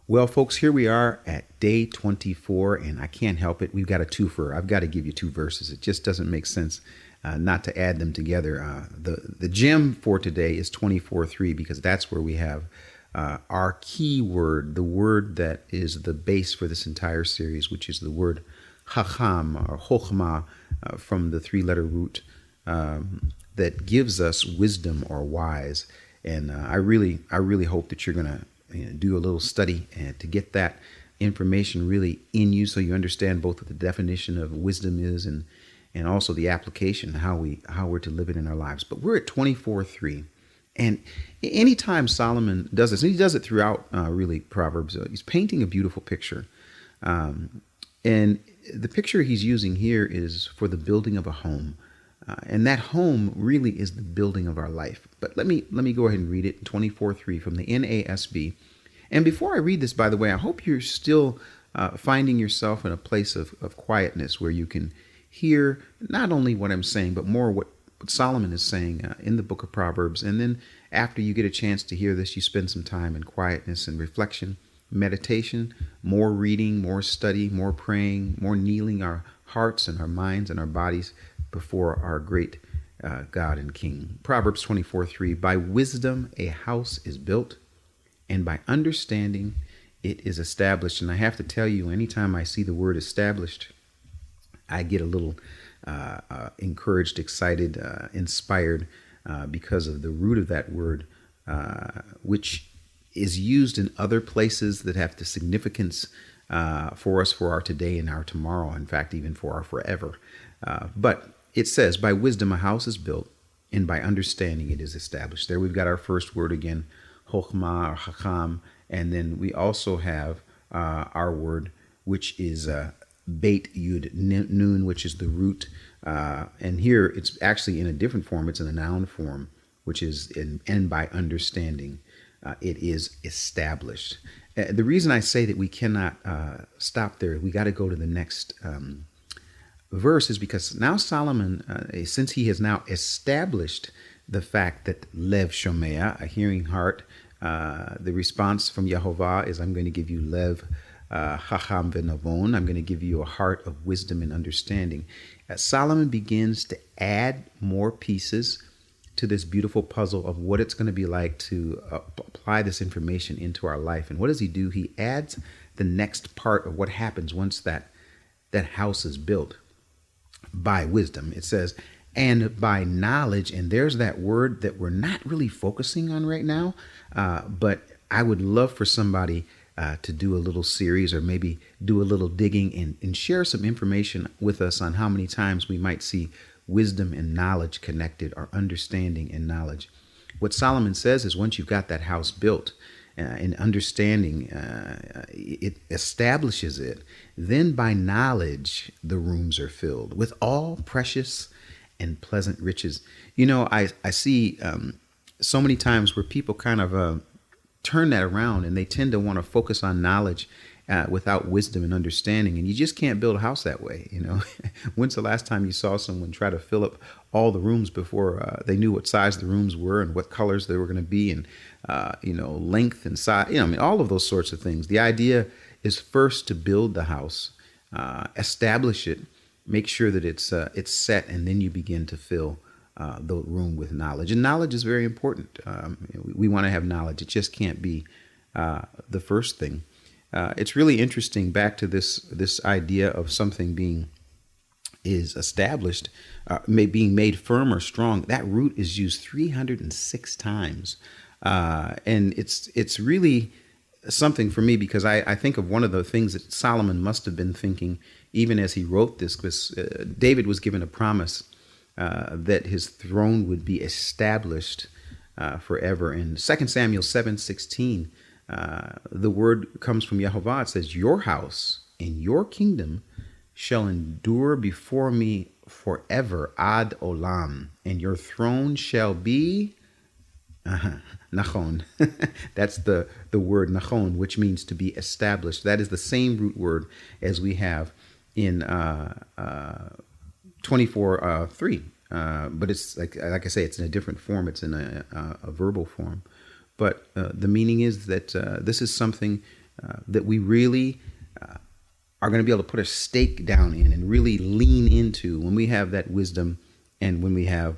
Well, folks, here we are at day 24, and I can't help it. We've got a twofer. I've got to give you two verses. It just doesn't make sense not to add them together. The gem for today is 24:3 because that's where we have our key word, the word that is the base for this entire series, which is the word chacham or chokhmah from the three-letter root that gives us wisdom or wise. And I really hope that you're going to do a little study and to get that information really in you so you understand both what the definition of wisdom is and also the application, how we're to live it in our lives. But we're at 24:3. And anytime Solomon does this, and he does it throughout really Proverbs, he's painting a beautiful picture. And the picture he's using here is for the building of a home. And that home really is the building of our life. But let me go ahead and read it, 24:3 from the NASB. And before I read this, by the way, I hope you're still finding yourself in a place of quietness where you can hear not only what I'm saying, but more what Solomon is saying in the book of Proverbs. And then after you get a chance to hear this, you spend some time in quietness and reflection, meditation, more reading, more study, more praying, more kneeling our hearts and our minds and our bodies before our great God and King. Proverbs 24:3, by wisdom a house is built, and by understanding it is established. And I have to tell you, anytime I see the word established, I get a little encouraged, excited, inspired because of the root of that word, which is used in other places that have the significance for us for our today and our tomorrow, in fact, even for our forever. But it says, by wisdom a house is built, and by understanding it is established. There we've got our first word again, chokhmah or chacham, and then we also have our word, which is beit yud nun, which is the root. And here it's actually in a different form. It's in a noun form, which is and by understanding it is established. The reason I say that we cannot stop there, we got to go to the next verse, is because now Solomon, since he has now established the fact that lev shomea, a hearing heart, the response from Yehovah is, I'm going to give you lev chacham v'navon. I'm going to give you a heart of wisdom and understanding. Solomon begins to add more pieces to this beautiful puzzle of what it's going to be like to apply this information into our life. And what does he do? He adds the next part of what happens once that house is built. By wisdom, it says, and by knowledge. And there's that word that we're not really focusing on right now. But I would love for somebody to do a little series or maybe do a little digging and share some information with us on how many times we might see wisdom and knowledge connected, or understanding and knowledge. What Solomon says is once you've got that house built and understanding, it establishes it, then by knowledge the rooms are filled with all precious and pleasant riches. You know, I see so many times where people kind of turn that around and they tend to want to focus on knowledge without wisdom and understanding. And you just can't build a house that way. You know, when's the last time you saw someone try to fill up all the rooms before they knew what size the rooms were and what colors they were going to be and, length and size, all of those sorts of things. The idea is first to build the house, establish it, make sure that it's set, and then you begin to fill the room with knowledge. And knowledge is very important. We want to have knowledge. It just can't be the first thing. It's really interesting, back to this idea of something being established, being made firm or strong. That root is used 306 times. And it's really something for me, because I think of one of the things that Solomon must have been thinking even as he wrote this, because David was given a promise that his throne would be established forever. In 2 Samuel 7:16, the word comes from Yehovah. It says, your house and your kingdom shall endure before me forever, ad olam, and your throne shall be nachon. That's the word nachon, which means to be established. That is the same root word as we have in 24:3. But it's like I say, it's in a different form. It's in a verbal form. But the meaning is that this is something that we really are going to be able to put a stake down in and really lean into when we have that wisdom and when we have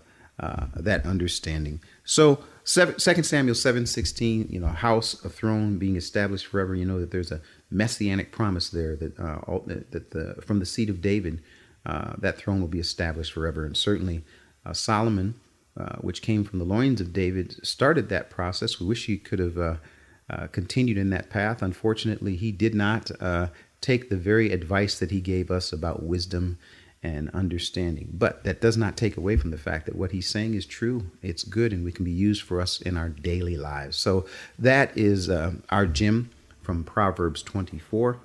that understanding. So 2 Samuel 7:16, house, a throne being established forever. You know that there's a messianic promise there that from the seed of David, that throne will be established forever. And certainly Solomon, which came from the loins of David, started that process. We wish he could have continued in that path. Unfortunately, he did not take the very advice that he gave us about wisdom and understanding. But that does not take away from the fact that what he's saying is true. It's good, and we can be used for us in our daily lives. So that is our gem from Proverbs 24.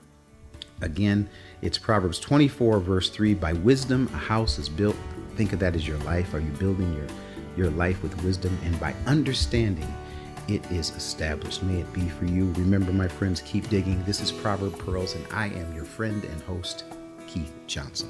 Again, it's Proverbs 24, verse 3. By wisdom, a house is built. Think of that as your life. Are you building your life with wisdom? And by understanding, it is established. May it be for you. Remember, my friends, keep digging. This is Proverb Pearls, and I am your friend and host, Keith Johnson.